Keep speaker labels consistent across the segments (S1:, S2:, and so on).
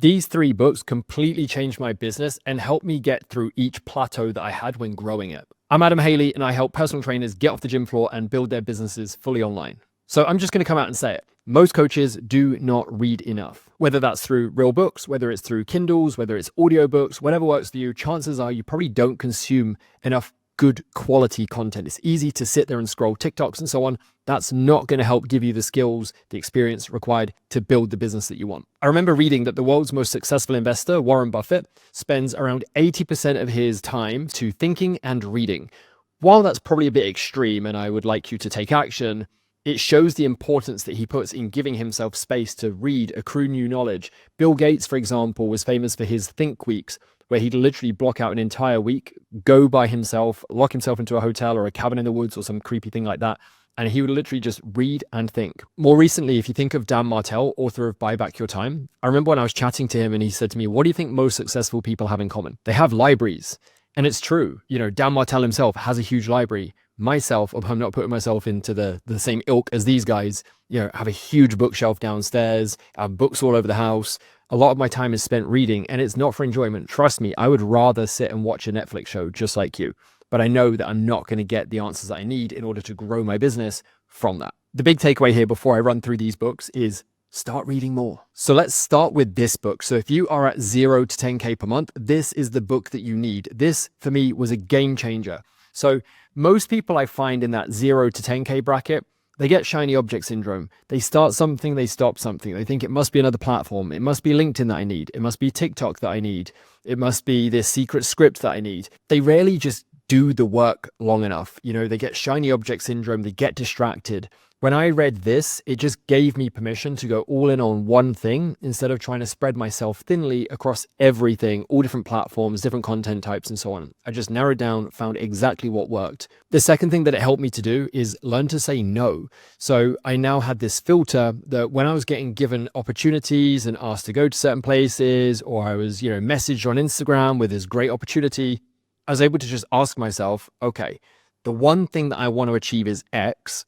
S1: These three books completely changed my business and helped me get through each plateau that I had when growing it. I'm Adam Haley, and I help personal trainers get off the gym floor and build their businesses fully online. So I'm just going to come out and say it. Most coaches do not read enough, whether that's through real books, whether it's through Kindles, whether it's audiobooks, whatever works for you. Chances are you probably don't consume enough good quality content. It's easy to sit there and scroll TikToks and so on. That's not going to help give you the skills, the experience required to build the business that you want. I remember reading that the world's most successful investor, Warren Buffett, spends around 80% of his time to thinking and reading. While that's probably a bit extreme and I would like you to take action, it shows the importance that he puts in giving himself space to read, accrue new knowledge. Bill Gates, for example, was famous for his think weeks, where he'd literally block out an entire week, go by himself, lock himself into a hotel or a cabin in the woods or some creepy thing like that, and he would literally just read and think. More recently, if you think of Dan Martell, author of Buy Back Your Time, I remember when I was chatting to him and he said to me, what do you think most successful people have in common? They have libraries. And it's true. You know, Dan Martell himself has a huge library. Myself, I'm not putting myself into the same ilk as these guys, you know, have a huge bookshelf downstairs, I have books all over the house. A lot of my time is spent reading, and it's not for enjoyment. Trust me, I would rather sit and watch a Netflix show just like you. But I know that I'm not going to get the answers that I need in order to grow my business from that. The big takeaway here before I run through these books is start reading more. So let's start with this book. So if you are at 0 to 10K per month, this is the book that you need. This, for me, was a game changer. So most people I find in that 0 to 10K bracket, they get shiny object syndrome. They start something, they stop something. They think it must be another platform. It must be LinkedIn that I need. It must be TikTok that I need. It must be this secret script that I need. They rarely just do the work long enough. You know, they get shiny object syndrome. They get distracted. When I read this, it just gave me permission to go all in on one thing instead of trying to spread myself thinly across everything, all different platforms, different content types, and so on. I just narrowed down, found exactly what worked. The second thing that it helped me to do is learn to say no. So I now had this filter that when I was getting given opportunities and asked to go to certain places, or I was, messaged on Instagram with this great opportunity, I was able to just ask myself, okay, the one thing that I want to achieve is X.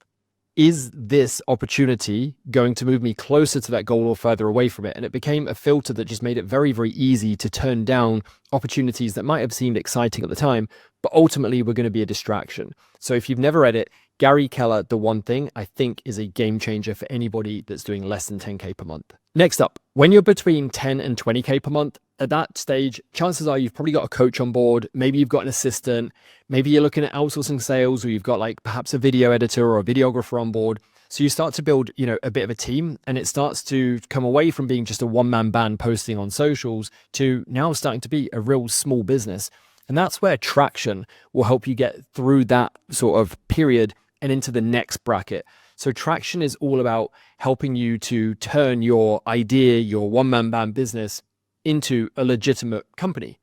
S1: Is this opportunity going to move me closer to that goal or further away from it? And it became a filter that just made it very, very easy to turn down opportunities that might have seemed exciting at the time, but ultimately were going to be a distraction. So if you've never read it, Gary Keller, The One Thing, I think is a game changer for anybody that's doing less than 10K per month. Next up, when you're between 10 and 20K per month, at that stage, chances are you've probably got a coach on board. Maybe you've got an assistant. Maybe you're looking at outsourcing sales, or you've got like perhaps a video editor or a videographer on board. So you start to build, a bit of a team, and it starts to come away from being just a one-man band posting on socials to now starting to be a real small business. And that's where traction will help you get through that sort of period and into the next bracket. So traction is all about helping you to turn your idea, your one-man band business into a legitimate company.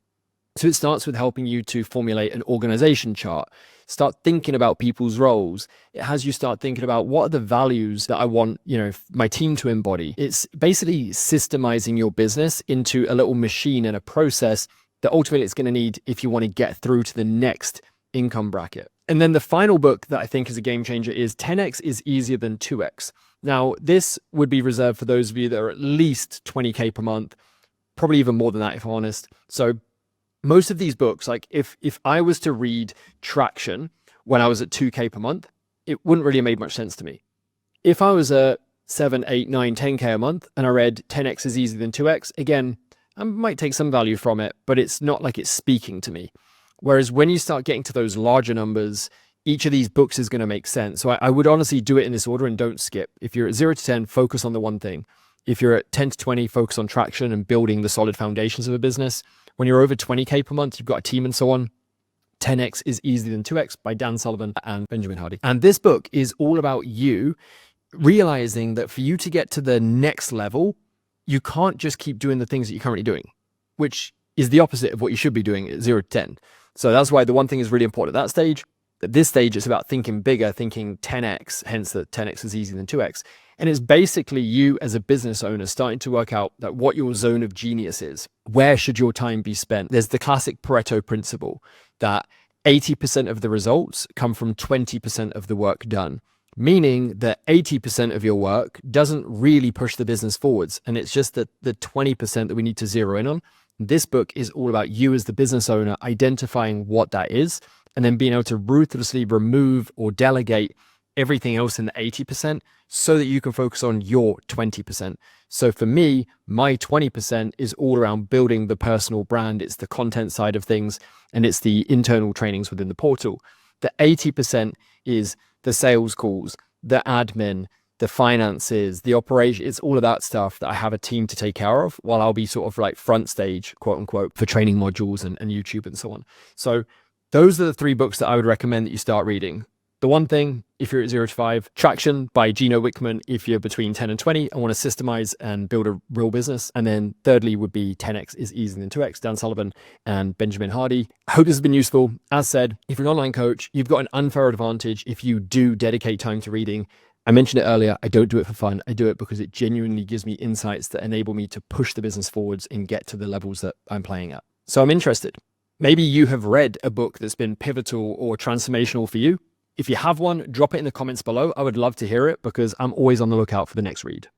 S1: So it starts with helping you to formulate an organization chart, start thinking about people's roles. It has you start thinking about what are the values that I want, my team to embody. It's basically systemizing your business into a little machine and a process that ultimately it's going to need if you want to get through to the next income bracket. And then the final book that I think is a game changer is 10X is easier than 2X. Now, this would be reserved for those of you that are at least 20K per month, probably even more than that, if I'm honest. So most of these books, like if I was to read Traction when I was at 2K per month, it wouldn't really have made much sense to me. If I was at 7, 8, 9, 10K a month and I read 10X is easier than 2X, again, I might take some value from it, but it's not like it's speaking to me. Whereas when you start getting to those larger numbers, each of these books is going to make sense. So I would honestly do it in this order and don't skip. If you're at 0 to 10, focus on the one thing. If you're at 10 to 20, focus on traction and building the solid foundations of a business. When you're over 20K per month, you've got a team and so on. 10X is easier than 2X by Dan Sullivan and Benjamin Hardy. And this book is all about you realizing that for you to get to the next level, you can't just keep doing the things that you're currently doing, which is the opposite of what you should be doing at 0 to 10. So that's why the one thing is really important at that stage. At this stage, it's about thinking bigger, thinking 10X, hence that 10X is easier than 2X. And it's basically you as a business owner starting to work out that what your zone of genius is. Where should your time be spent? There's the classic Pareto principle that 80% of the results come from 20% of the work done. meaning that 80% of your work doesn't really push the business forwards. And it's just that the 20% that we need to zero in on. This book is all about you as the business owner identifying what that is and then being able to ruthlessly remove or delegate everything else in the 80% so that you can focus on your 20%. So for me, my 20% is all around building the personal brand. It's the content side of things, and it's the internal trainings within the portal. The 80% is the sales calls, the admin, the finances, the operation. It's all of that stuff that I have a team to take care of while I'll be sort of like front stage, quote unquote, for training modules and YouTube and so on. So those are the 3 books that I would recommend that you start reading. The One Thing, if you're at 0 to 5, Traction by Gino Wickman, if you're between 10 and 20 and want to systemize and build a real business. And then thirdly would be 10x is easier than 2x, Dan Sullivan and Benjamin Hardy. I hope this has been useful. As said, if you're an online coach, you've got an unfair advantage if you do dedicate time to reading. I mentioned it earlier, I don't do it for fun. I do it because it genuinely gives me insights that enable me to push the business forwards and get to the levels that I'm playing at. So I'm interested. Maybe you have read a book that's been pivotal or transformational for you. If you have one, drop it in the comments below. I would love to hear it because I'm always on the lookout for the next read.